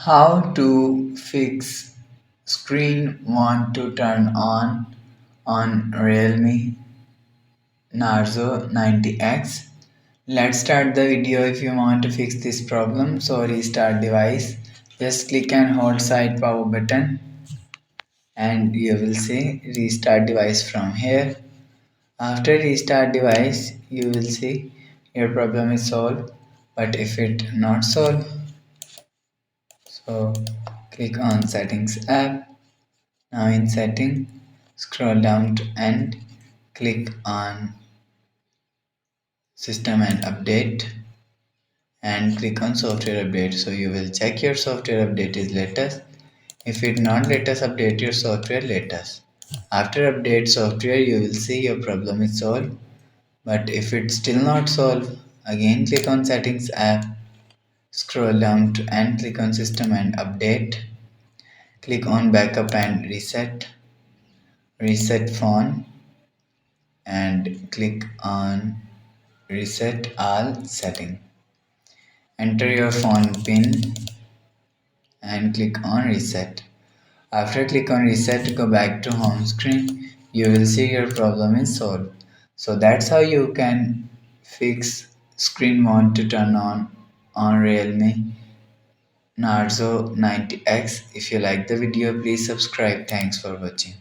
How to fix screen want to turn on Realme Narzo 90x. Let's start the video. If you want to fix this problem, so restart device. Just click and hold side power button and you will see restart device from here. After restart device, you will see your problem is solved. But if it not solved, so click on settings app. Now in setting, scroll down to end, click on system and update and click on software update. So you will check your software update is latest. If it not latest, update your software latest. After update software, you will see your problem is solved. But if it's still not solved, again click on settings app, scroll down to end, click on system and update, click on backup and reset phone and click on reset all setting. Enter your phone pin and click on reset. After click on reset, go back to home screen. You will see your problem is solved. So that's how you can fix screen want to turn on Realme Narzo 90x. If you like the video, please subscribe. Thanks for watching.